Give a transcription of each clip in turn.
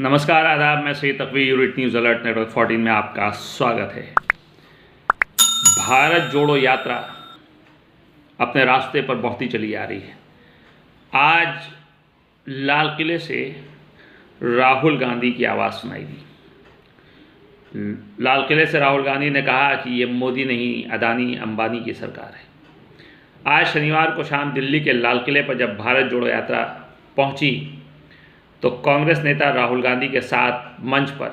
नमस्कार, आदाब। मैं Syed तकवी, unit news alert network 14 में आपका स्वागत है। भारत जोड़ो यात्रा अपने रास्ते पर बढ़ती चली आ रही है। आज लाल किले से राहुल गांधी की आवाज़ सुनाई दी। लाल किले से राहुल गांधी ने कहा कि ये मोदी नहीं, अदानी अंबानी की सरकार है। आज शनिवार को शाम दिल्ली के लाल किले पर जब भारत जोड़ो यात्रा पहुंची तो कांग्रेस नेता राहुल गांधी के साथ मंच पर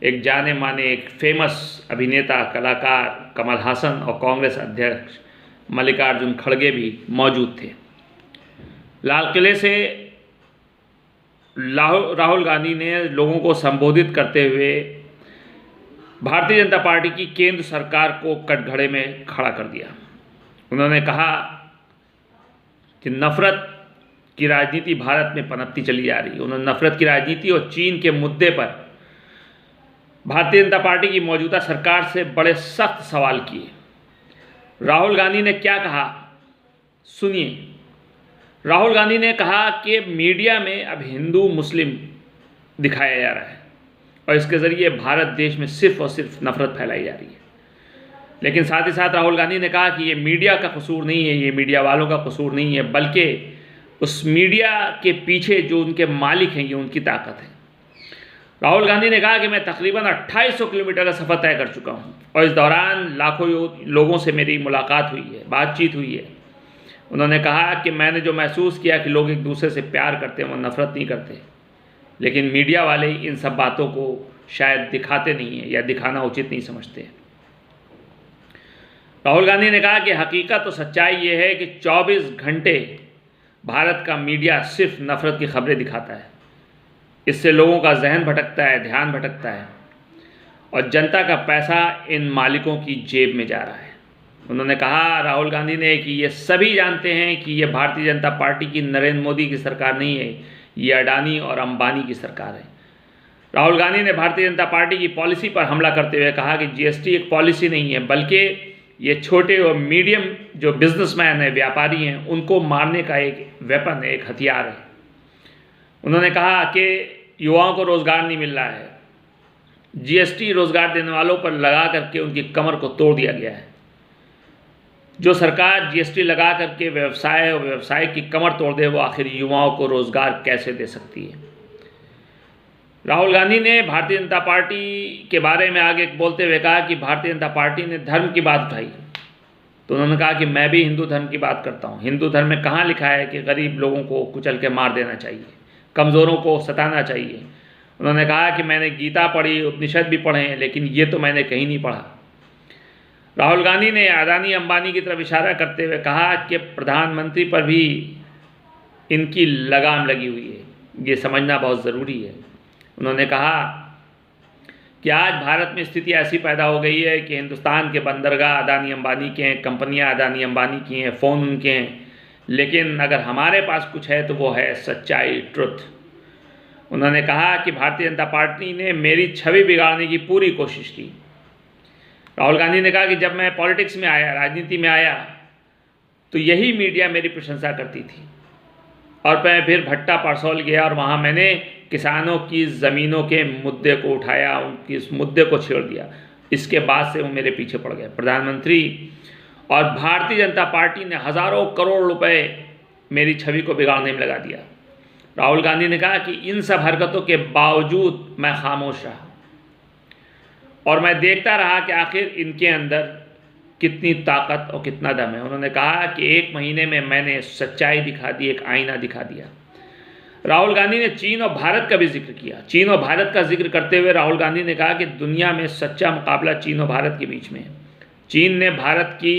एक जाने माने, एक फेमस अभिनेता कलाकार कमल हासन और कांग्रेस अध्यक्ष मल्लिकार्जुन खड़गे भी मौजूद थे। लाल किले से राहुल गांधी ने लोगों को संबोधित करते हुए भारतीय जनता पार्टी की केंद्र सरकार को कटघरे में खड़ा कर दिया। उन्होंने कहा कि नफरत की राजनीति भारत में पनपती चली जा रही है। उन्होंने नफरत की राजनीति और चीन के मुद्दे पर भारतीय जनता पार्टी की मौजूदा सरकार से बड़े सख्त सवाल किए। राहुल गांधी ने क्या कहा, सुनिए। राहुल गांधी ने कहा कि मीडिया में अब हिंदू मुस्लिम दिखाया जा रहा है और इसके ज़रिए भारत देश में सिर्फ और सिर्फ नफरत फैलाई जा रही है। लेकिन साथ ही साथ राहुल गांधी ने कहा कि ये मीडिया का कसूर नहीं है, ये मीडिया वालों का कसूर नहीं है, बल्कि उस मीडिया के पीछे जो उनके मालिक हैं ये उनकी ताकत है। राहुल गांधी ने कहा कि मैं तकरीबन 2800 किलोमीटर का सफ़र तय कर चुका हूं और इस दौरान लाखों लोगों से मेरी मुलाकात हुई है, बातचीत हुई है। उन्होंने कहा कि मैंने जो महसूस किया कि लोग एक दूसरे से प्यार करते हैं, वो नफरत नहीं करते, लेकिन मीडिया वाले इन सब बातों को शायद दिखाते नहीं हैं या दिखाना उचित नहीं समझते। राहुल गांधी ने कहा कि हकीकत और सच्चाई ये है कि 24 घंटे भारत का मीडिया सिर्फ नफरत की खबरें दिखाता है। इससे लोगों का जहन भटकता है, ध्यान भटकता है और जनता का पैसा इन मालिकों की जेब में जा रहा है। उन्होंने कहा, राहुल गांधी ने, कि ये सभी जानते हैं कि ये भारतीय जनता पार्टी की नरेंद्र मोदी की सरकार नहीं है, ये अडानी और अंबानी की सरकार है। राहुल गांधी ने भारतीय जनता पार्टी की पॉलिसी पर हमला करते हुए कहा कि जीएसटी एक पॉलिसी नहीं है, बल्कि ये छोटे और मीडियम जो बिजनेसमैन हैं, व्यापारी हैं, उनको मारने का एक वेपन है, एक हथियार है। उन्होंने कहा कि युवाओं को रोज़गार नहीं मिल रहा है, जीएसटी रोज़गार देने वालों पर लगा करके उनकी कमर को तोड़ दिया गया है। जो सरकार जीएसटी लगा करके व्यवसाय और व्यवसाय की कमर तोड़ दे, वो आखिर युवाओं को रोज़गार कैसे दे सकती है। राहुल गांधी ने भारतीय जनता पार्टी के बारे में आगे बोलते हुए कहा कि भारतीय जनता पार्टी ने धर्म की बात उठाई तो उन्होंने कहा कि मैं भी हिंदू धर्म की बात करता हूँ। हिंदू धर्म में कहाँ लिखा है कि गरीब लोगों को कुचल के मार देना चाहिए, कमज़ोरों को सताना चाहिए। उन्होंने कहा कि मैंने गीता पढ़ी, उपनिषद भी पढ़े हैं, लेकिन ये तो मैंने कहीं नहीं पढ़ा। राहुल गांधी ने अदानी अंबानी की तरफ इशारा करते हुए कहा कि प्रधानमंत्री पर भी इनकी लगाम लगी हुई है, ये समझना बहुत ज़रूरी है। उन्होंने कहा कि आज भारत में स्थिति ऐसी पैदा हो गई है कि हिंदुस्तान के बंदरगाह अदानी अंबानी के हैं, कंपनियां अदानी अंबानी की हैं, फ़ोन उनके हैं, लेकिन अगर हमारे पास कुछ है तो वो है सच्चाई, ट्रुथ। उन्होंने कहा कि भारतीय जनता पार्टी ने मेरी छवि बिगाड़ने की पूरी कोशिश की। राहुल गांधी ने कहा कि जब मैं पॉलिटिक्स में आया, राजनीति में आया, तो यही मीडिया मेरी प्रशंसा करती थी और मैं फिर भट्टा परसौल गया और वहाँ मैंने किसानों की ज़मीनों के मुद्दे को उठाया, उनकी इस मुद्दे को छेड़ दिया। इसके बाद से वो मेरे पीछे पड़ गए। प्रधानमंत्री और भारतीय जनता पार्टी ने हज़ारों करोड़ रुपए मेरी छवि को बिगाड़ने में लगा दिया। राहुल गांधी ने कहा कि इन सब हरकतों के बावजूद मैं खामोश रहा और मैं देखता रहा कि आखिर इनके अंदर कितनी ताकत और कितना दम है। उन्होंने कहा कि 1 महीने में मैंने सच्चाई दिखा दी, एक आईना दिखा दिया। राहुल गांधी ने चीन और भारत का भी जिक्र किया। चीन और भारत का जिक्र करते हुए राहुल गांधी ने कहा कि दुनिया में सच्चा मुकाबला चीन और भारत के बीच में है। चीन ने भारत की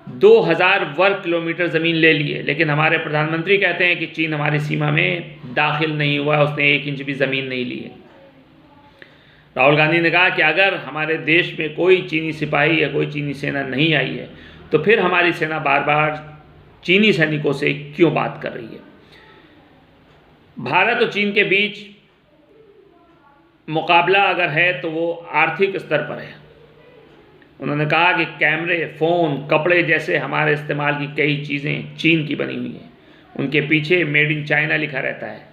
2000 वर्ग किलोमीटर ज़मीन ले ली है, लेकिन हमारे प्रधानमंत्री कहते हैं कि चीन हमारी सीमा में दाखिल नहीं हुआ, उसने 1 इंच भी ज़मीन नहीं ली है। राहुल गांधी ने कहा कि अगर हमारे देश में कोई चीनी सिपाही या कोई चीनी सेना नहीं आई है तो फिर हमारी सेना बार बार चीनी सैनिकों से क्यों बात कर रही है। भारत और चीन के बीच मुकाबला अगर है तो वो आर्थिक स्तर पर है। उन्होंने कहा कि कैमरे, फ़ोन, कपड़े जैसे हमारे इस्तेमाल की कई चीज़ें चीन की बनी हुई हैं, उनके पीछे मेड इन चाइना लिखा रहता है।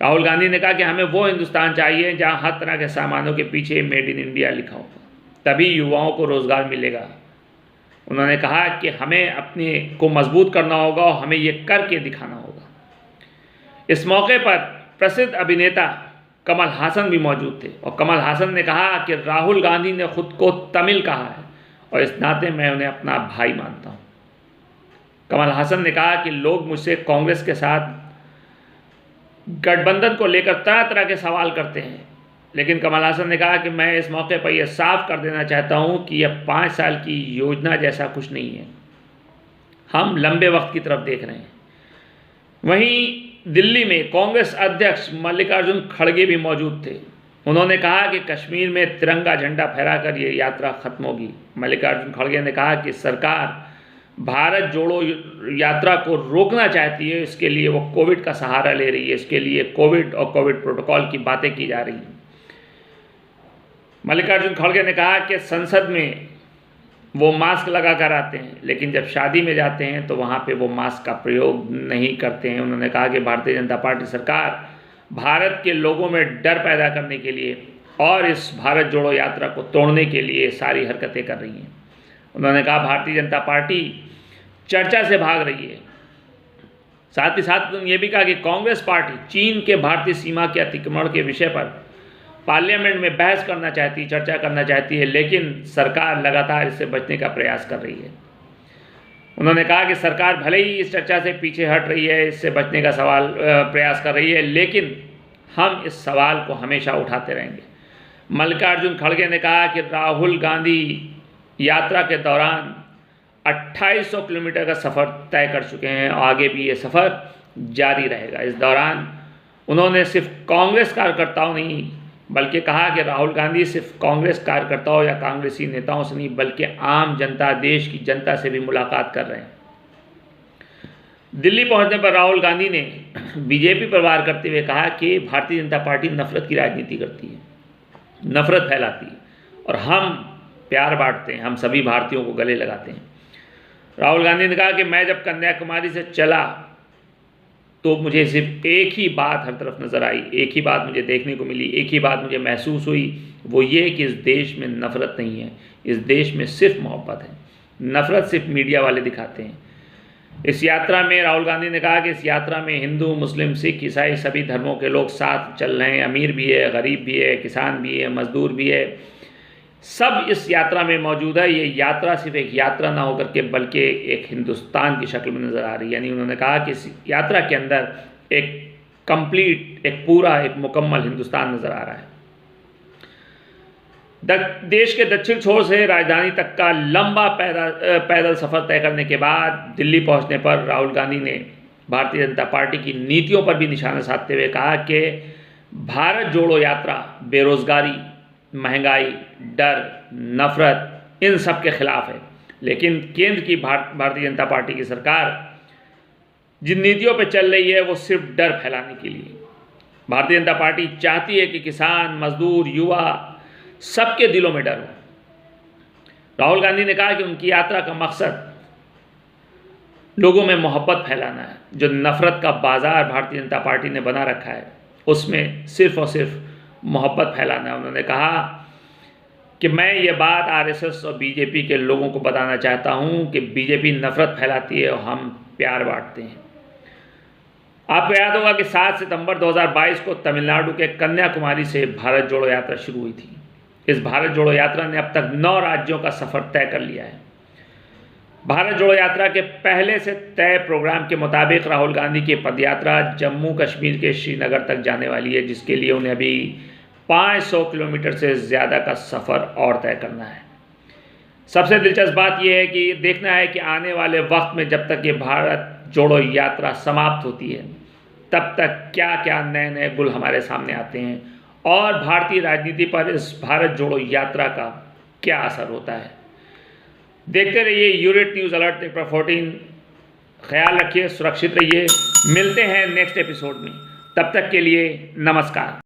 राहुल गांधी ने कहा कि हमें वो हिंदुस्तान चाहिए जहां हर तरह के सामानों के पीछे मेड इन इंडिया लिखा होगा, तभी युवाओं को रोज़गार मिलेगा। उन्होंने कहा कि हमें अपने को मजबूत करना होगा और हमें ये करके दिखाना होगा। इस मौके पर प्रसिद्ध अभिनेता कमल हासन भी मौजूद थे और कमल हासन ने कहा कि राहुल गांधी ने खुद को तमिल कहा है और इस नाते मैं उन्हें अपना भाई मानता हूँ। कमल हासन ने कहा कि लोग मुझसे कांग्रेस के साथ गठबंधन को लेकर तरह तरह के सवाल करते हैं, लेकिन कमल हासन ने कहा कि मैं इस मौके पर यह साफ कर देना चाहता हूं कि यह 5 साल की योजना जैसा कुछ नहीं है, हम लंबे वक्त की तरफ देख रहे हैं। वहीं दिल्ली में कांग्रेस अध्यक्ष मल्लिकार्जुन खड़गे भी मौजूद थे। उन्होंने कहा कि कश्मीर में तिरंगा झंडा फहराकर ये यात्रा खत्म होगी। मल्लिकार्जुन खड़गे ने कहा कि सरकार भारत जोड़ो यात्रा को रोकना चाहती है, इसके लिए वो कोविड का सहारा ले रही है, इसके लिए कोविड और कोविड प्रोटोकॉल की बातें की जा रही हैं। मल्लिकार्जुन खड़गे ने कहा कि संसद में वो मास्क लगा कर आते हैं, लेकिन जब शादी में जाते हैं तो वहाँ पे वो मास्क का प्रयोग नहीं करते हैं। उन्होंने कहा कि भारतीय जनता पार्टी सरकार भारत के लोगों में डर पैदा करने के लिए और इस भारत जोड़ो यात्रा को तोड़ने के लिए सारी हरकतें कर रही हैं। उन्होंने कहा भारतीय जनता पार्टी चर्चा से भाग रही है। साथ ही साथ उन्होंने ये भी कहा कि कांग्रेस पार्टी चीन के भारतीय सीमा के अतिक्रमण के विषय पर पार्लियामेंट में बहस करना चाहती, चर्चा करना चाहती है, लेकिन सरकार लगातार इससे बचने का प्रयास कर रही है। उन्होंने कहा कि सरकार भले ही इस चर्चा से पीछे हट रही है, इससे बचने का प्रयास कर रही है, लेकिन हम इस सवाल को हमेशा उठाते रहेंगे। मल्लिकार्जुन खड़गे ने कहा कि राहुल गांधी यात्रा के दौरान 2800 किलोमीटर का सफ़र तय कर चुके हैं और आगे भी ये सफ़र जारी रहेगा। इस दौरान उन्होंने सिर्फ कांग्रेस कार्यकर्ताओं नहीं बल्कि कहा कि राहुल गांधी सिर्फ कांग्रेस कार्यकर्ताओं या कांग्रेसी नेताओं से नहीं बल्कि आम जनता, देश की जनता से भी मुलाकात कर रहे हैं। दिल्ली पहुंचने पर राहुल गांधी ने बीजेपी पर वार करते हुए कहा कि भारतीय जनता पार्टी नफरत की राजनीति करती है, नफरत फैलाती है और हम प्यार बांटते हैं, हम सभी भारतीयों को गले लगाते हैं। राहुल गांधी ने कहा कि मैं जब कन्याकुमारी से चला तो मुझे सिर्फ एक ही बात हर तरफ नज़र आई, एक ही बात मुझे देखने को मिली, एक ही बात मुझे महसूस हुई, वो ये कि इस देश में नफ़रत नहीं है, इस देश में सिर्फ मोहब्बत है। नफ़रत सिर्फ मीडिया वाले दिखाते हैं। इस यात्रा में राहुल गांधी ने कहा कि इस यात्रा में हिंदू, मुस्लिम, सिख, ईसाई सभी धर्मों के लोग साथ चल रहे हैं। अमीर भी है, गरीब भी है, किसान भी है, मजदूर भी है, सब इस यात्रा में मौजूद है। ये यात्रा सिर्फ एक यात्रा ना होकर के बल्कि एक हिंदुस्तान की शक्ल में नज़र आ रही है। यानी उन्होंने कहा कि इस यात्रा के अंदर एक कंप्लीट, एक पूरा, एक मुकम्मल हिंदुस्तान नज़र आ रहा है। देश के दक्षिण छोर से राजधानी तक का लंबा पैदल सफ़र तय करने के बाद दिल्ली पहुंचने पर राहुल गांधी ने भारतीय जनता पार्टी की नीतियों पर भी निशाना साधते हुए कहा कि भारत जोड़ो यात्रा बेरोजगारी, महंगाई, डर, नफरत इन सब के खिलाफ है, लेकिन केंद्र की भारतीय जनता पार्टी की सरकार जिन नीतियों पर चल रही है वो सिर्फ डर फैलाने के लिए। भारतीय जनता पार्टी चाहती है कि किसान, मजदूर, युवा सबके दिलों में डर हो। राहुल गांधी ने कहा कि उनकी यात्रा का मकसद लोगों में मोहब्बत फैलाना है। जो नफरत का बाजार भारतीय जनता पार्टी ने बना रखा है उसमें सिर्फ और सिर्फ मोहब्बत फैलाना है। उन्होंने कहा कि मैं ये बात आरएसएस और बीजेपी के लोगों को बताना चाहता हूँ कि बीजेपी नफरत फैलाती है और हम प्यार बांटते हैं। आपको याद होगा कि 7 सितंबर 2022 को तमिलनाडु के कन्याकुमारी से भारत जोड़ो यात्रा शुरू हुई थी। इस भारत जोड़ो यात्रा ने अब तक 9 राज्यों का सफ़र तय कर लिया है। भारत जोड़ो यात्रा के पहले से तय प्रोग्राम के मुताबिक राहुल गांधी की पदयात्रा जम्मू कश्मीर के श्रीनगर तक जाने वाली है, जिसके लिए उन्हें अभी 500 किलोमीटर से ज़्यादा का सफ़र और तय करना है। सबसे दिलचस्प बात यह है कि देखना है कि आने वाले वक्त में जब तक ये भारत जोड़ो यात्रा समाप्त होती है तब तक क्या क्या नए नए गुल हमारे सामने आते हैं और भारतीय राजनीति पर इस भारत जोड़ो यात्रा का क्या असर होता है। देखते रहिए यूरेट न्यूज़ अलर्ट पेपर 14। ख्याल रखिए, सुरक्षित रहिए। मिलते हैं नेक्स्ट एपिसोड में, तब तक के लिए नमस्कार।